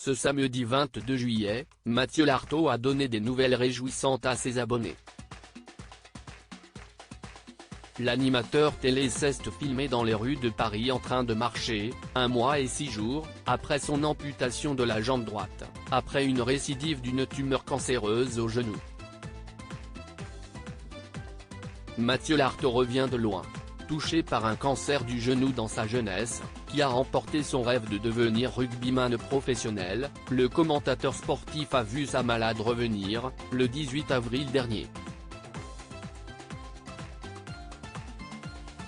Ce samedi 22 juillet, Mathieu Lartaud a donné des nouvelles réjouissantes à ses abonnés. L'animateur télé s'est filmé dans les rues de Paris en train de marcher, 1 mois et 6 jours, après son amputation de la jambe droite, après une récidive d'une tumeur cancéreuse au genou. Mathieu Lartaud revient de loin. Touché par un cancer du genou dans sa jeunesse, qui a remporté son rêve de devenir rugbyman professionnel, le commentateur sportif a vu sa malade revenir, le 18 avril dernier.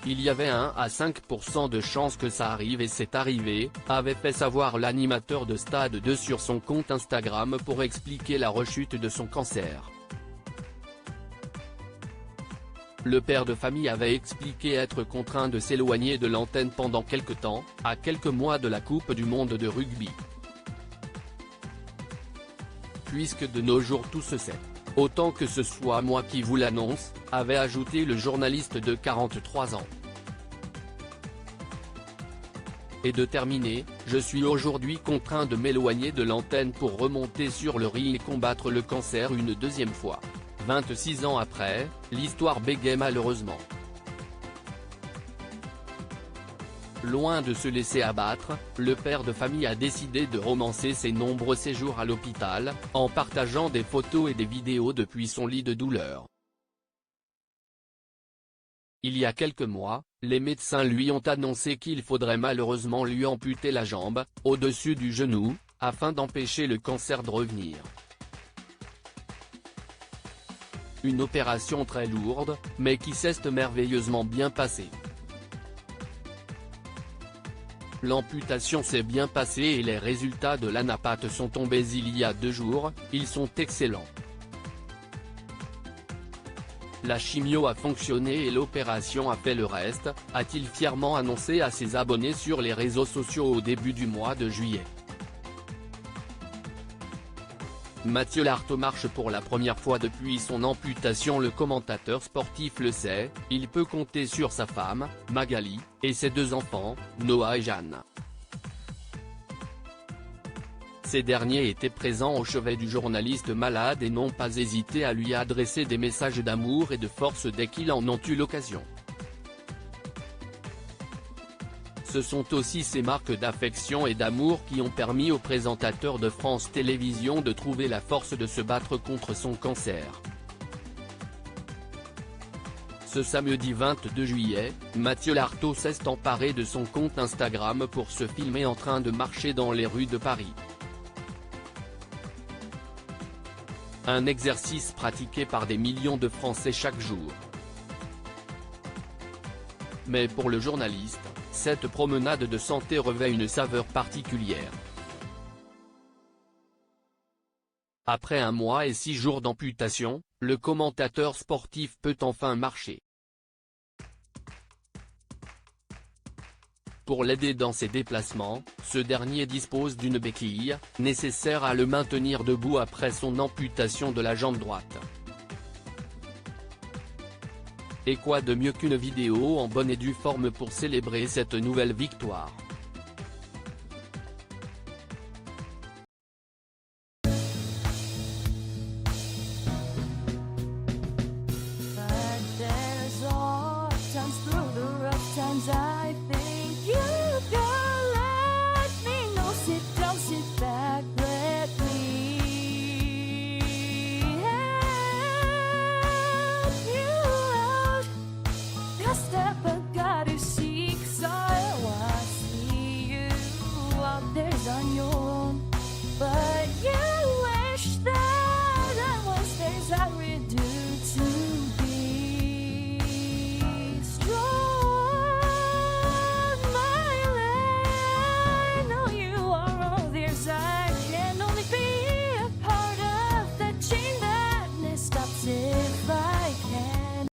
Il y avait 1 à 5% de chances que ça arrive et c'est arrivé, avait fait savoir l'animateur de Stade 2 sur son compte Instagram pour expliquer la rechute de son cancer. Le père de famille avait expliqué être contraint de s'éloigner de l'antenne pendant quelque temps, à quelques mois de la Coupe du monde de rugby. Puisque de nos jours tout se sait. Autant que ce soit moi qui vous l'annonce, avait ajouté le journaliste de 43 ans. Et de terminer, je suis aujourd'hui contraint de m'éloigner de l'antenne pour remonter sur le ring et combattre le cancer une deuxième fois. 26 ans après, l'histoire bégaye malheureusement. Loin de se laisser abattre, le père de famille a décidé de romancer ses nombreux séjours à l'hôpital, en partageant des photos et des vidéos depuis son lit de douleur. Il y a quelques mois, les médecins lui ont annoncé qu'il faudrait malheureusement lui amputer la jambe, au-dessus du genou, afin d'empêcher le cancer de revenir. Une opération très lourde, mais qui s'est merveilleusement bien passée. L'amputation s'est bien passée et les résultats de l'anapathe sont tombés il y a 2 jours, ils sont excellents. La chimio a fonctionné et l'opération a fait le reste, a-t-il fièrement annoncé à ses abonnés sur les réseaux sociaux au début du mois de juillet. Mathieu Lartaud marche pour la première fois depuis son amputation. Le commentateur sportif le sait, il peut compter sur sa femme, Magali, et ses 2 enfants, Noah et Jeanne. Ces derniers étaient présents au chevet du journaliste malade et n'ont pas hésité à lui adresser des messages d'amour et de force dès qu'ils en ont eu l'occasion. Ce sont aussi ces marques d'affection et d'amour qui ont permis au présentateur de France Télévisions de trouver la force de se battre contre son cancer. Ce samedi 22 juillet, Mathieu Lartaud s'est emparé de son compte Instagram pour se filmer en train de marcher dans les rues de Paris. Un exercice pratiqué par des millions de Français chaque jour. Mais pour le journaliste, cette promenade de santé revêt une saveur particulière. Après 1 mois et 6 jours d'amputation, le commentateur sportif peut enfin marcher. Pour l'aider dans ses déplacements, ce dernier dispose d'une béquille, nécessaire à le maintenir debout après son amputation de la jambe droite. Et quoi de mieux qu'une vidéo en bonne et due forme pour célébrer cette nouvelle victoire.